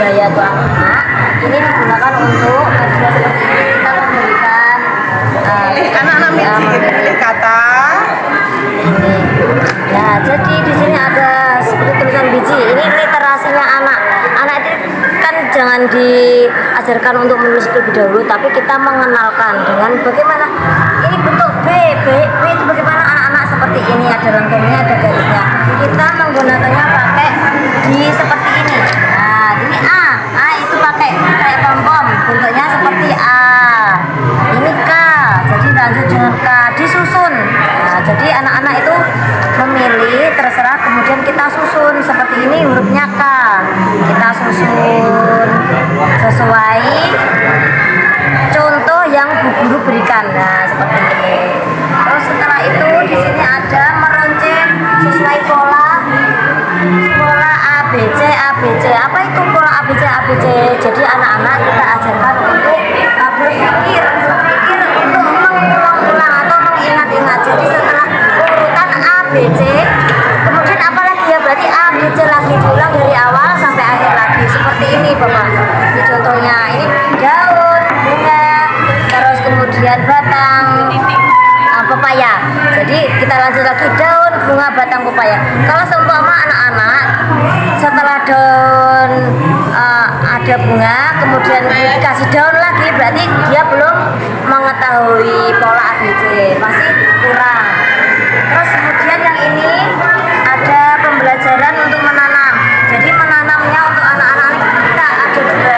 budaya atau anak ini digunakan untuk media seperti ini. Kita memberikan anak-anak memilih kata ini. Nah, jadi di sini ada seperti tulisan biji. Ini literasinya anak. Anak itu kan jangan diajarkan untuk menulis terlebih dahulu, tapi kita mengenalkan dengan bagaimana ini bentuk B itu bagaimana anak-anak seperti ini, ada lengkungnya, ada garisnya. Kita menggunakannya pakai di seperti ini. Nah, ini A itu pakai kayak pom-pom, bentuknya seperti A. Ini K, jadi lanjut dengan K, disusun. Nah, jadi anak-anak itu memilih, terserah, kemudian kita susun seperti ini hurufnya K. Kita susun sesuai contoh yang bu guru berikan. Nah, seperti ini. Terus setelah itu di sini ada meruncing sesuai pola ABC. Apa itu pola ABC? Jadi anak-anak kita ajarkan untuk berpikir untuk mengulang-ulang atau mengingat-ingat. Jadi setelah urutan ABC, kemudian apa lagi ya? Berarti ABC lagi diulang dari awal sampai akhir lagi. Seperti ini, Bapak. Ini contohnya. Ini daun, bunga, terus kemudian batang pepaya. Jadi kita lanjut lagi daun, bunga, batang pepaya. Kalau seumpama anak-anak setelah daun ada bunga, kemudian dikasih daun lagi, berarti dia belum mengetahui pola ABC, masih kurang. Terus kemudian yang ini ada pembelajaran untuk menanam. Jadi menanamnya untuk anak-anak kita ada juga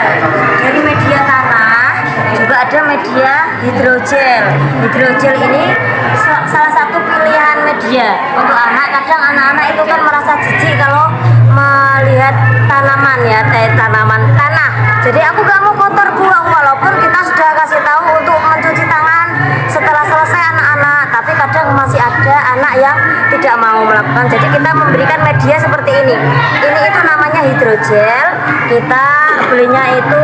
dari media tanah, juga ada media hidrogel. Hidrogel ini salah satu pilihan media untuk anak. Kadang anak-anak itu kan merasa jijik kalau melihat tanaman ya, tanaman tanah. Jadi aku gak mau kotor buang, walaupun kita sudah kasih tahu untuk mencuci tangan setelah selesai anak-anak, tapi kadang masih ada anak yang tidak mau melakukan. Jadi kita memberikan media seperti ini. Ini itu namanya hidrogel. Kita belinya itu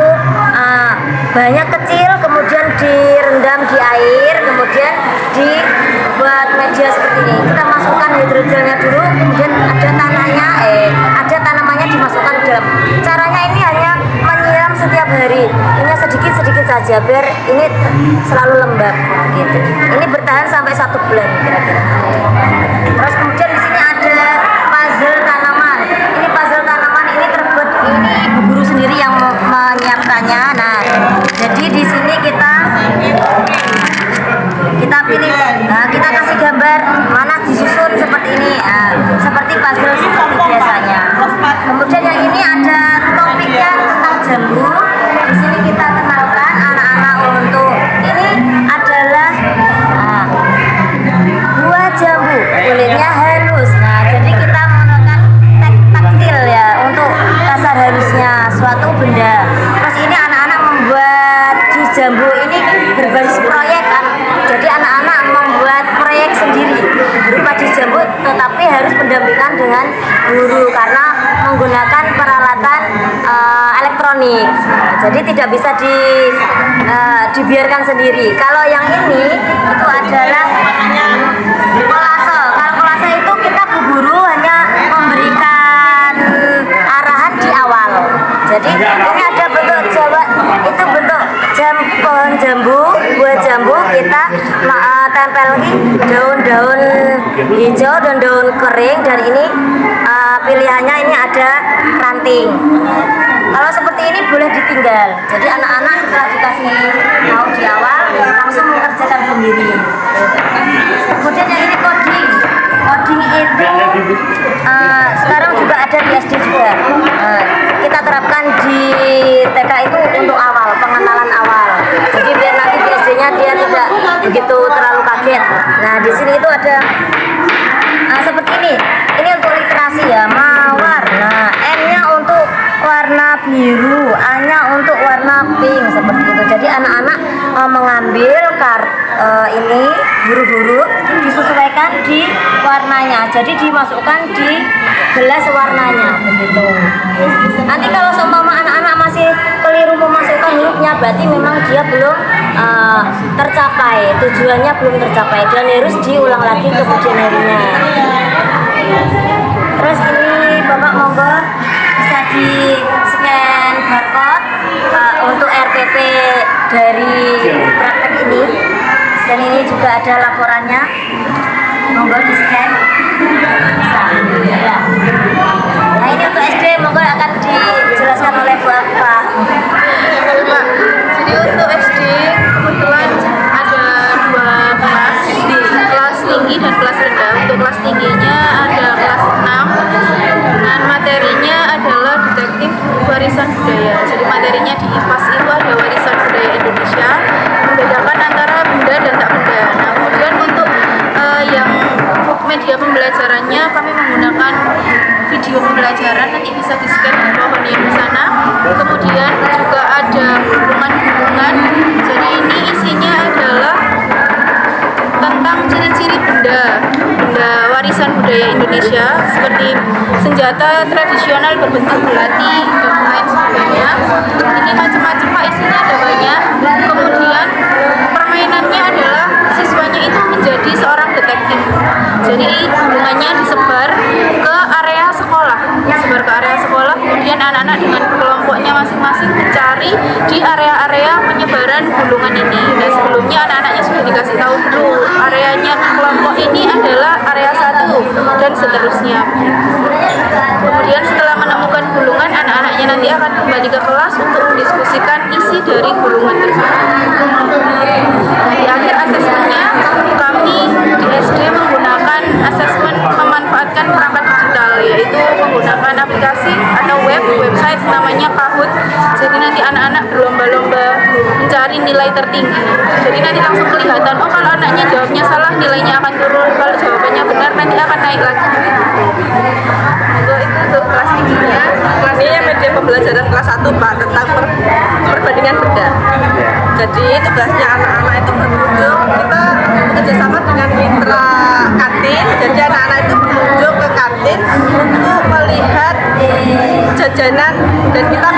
banyak kecil, kemudian direndam di air, kemudian dibuat media seperti ini. Kita masukkan hidrogelnya dulu, kemudian ada tanahnya, ada tanamannya dimasukkan ke dalam. Caranya ini hanya menyiram setiap hari. Ini sedikit-sedikit saja biar ini selalu lembab gitu. Ini bertahan sampai 1 bulan kira-kira. Terus kemudian di sini ada puzzle tanaman. Ini puzzle tanaman ini terbuat, ini ibu guru sendiri yang menyiapkannya. Nah, jadi di sini kita pilih, kita kasih gambar mana disusun seperti ini, seperti puzzle seperti biasanya. Kemudian yang ini ada topiknya tentang jambu. Di sini kita kenalkan anak-anak untuk ini adalah buah jambu, kulitnya halus. Nah, jadi kita menggunakan taktil ya untuk kasar halusnya suatu benda. Terus ini anak-anak membuat jus jambu, ini berbasis proyek kan. Jadi anak-anak membuat proyek sendiri berupa jus jambu, tetapi harus pendampingan dengan guru karena menggunakan peralatan elektronik. Jadi tidak bisa dibiarkan sendiri. Kalau yang ini itu adalah kolase. Kalau kolase itu kita bu guru hanya memberikan arahan di awal. Jadi ini ada bentuk Jawa, itu bentuk pohon jambu, buah jambu, kita tempel daun-daun hijau dan daun kering, dan ini pilihannya ini ada ranting. Kalau seperti ini boleh ditinggal. Jadi anak-anak setelah dikasih tahu di awal langsung mengerjakan sendiri. Kemudian yang ini coding. Coding itu sekarang juga ada di SD juga. Kita terapkan di TK itu untuk awal, pengenalan awal. Jadi biar nanti di SD-nya dia tidak begitu terlalu kaget. Nah, di sini itu ada seperti ini. Ini untuk literasi ya, mawar. Nah, M-nya untuk warna biru, A-nya untuk warna pink seperti itu. Jadi anak-anak mengambil ini huruf-huruf disesuaikan di warnanya. Jadi dimasukkan di gelas warnanya begitu. Nanti kalau seumpama anak-anak masih keliru memasukkan hurufnya, berarti memang dia belum tercapai, tujuannya belum tercapai dan harus diulang lagi kemudian harinya. Terus ini Bapak monggo bisa di scan barcode dari praktek ini, dan ini juga ada laporannya, monggo di scan. Bisa. Ya. Nah ini untuk SD monggo akan dijelaskan oleh Bu Alfa. Pak, jadi untuk SD kebetulan ada 2 kelas, kelas tinggi dan kelas rendah. Untuk kelas tingginya ada kelas 6 dengan materinya adalah detektif warisan budaya. Jadi materinya di IPAS itu ada warisan budaya Indonesia, membedakan antara benda dan tak benda. Nah kemudian untuk yang media pembelajarannya kami menggunakan video pembelajaran, nanti bisa di scan di bawah yang di sana. Kemudian juga ada gulungan-gulungan. Jadi ini isinya adalah tentang ciri-ciri benda warisan budaya Indonesia seperti senjata tradisional berbentuk belati dan lain sebagainya. Ini macam-macam Pak, isinya ada banyak. Kemudian permainannya adalah siswanya itu menjadi seorang detektif. Jadi gulungannya disebar ke area sekolah, kemudian anak-anak dengan kelompoknya masing-masing mencari di area-area penyebaran gulungan ini. Dan sebelumnya anak-anaknya sudah dikasih tahu dulu areanya kelompok ini adalah area 1 dan seterusnya. Kemudian setelah menemukan gulungan, anak-anaknya nanti akan kembali ke kelas untuk mendiskusikan isi dari gulungan tersebut. Nah, di akhir asesmennya kami di SD menggunakan asesmen memanfaatkan perangkat digital, yaitu menggunakan aplikasi atau website namanya Kahoot. Jadi nanti anak-anak berlomba-lomba mencari nilai tertinggi. Jadi nanti langsung kelihatan, oh kalau anaknya jawabnya salah nilainya akan turun, kalau jawabannya benar nanti akan naik lagi. Itu kelas tingginya. Kelas ini media pembelajaran kelas 1 Pak, tentang perbandingan benda. Jadi tugasnya anak-anak itu berkunjung, kita bekerjasama dengan mitra kantin. Jadi anak-anak itu berkunjung ke kantin untuk melihat jajanan dan kita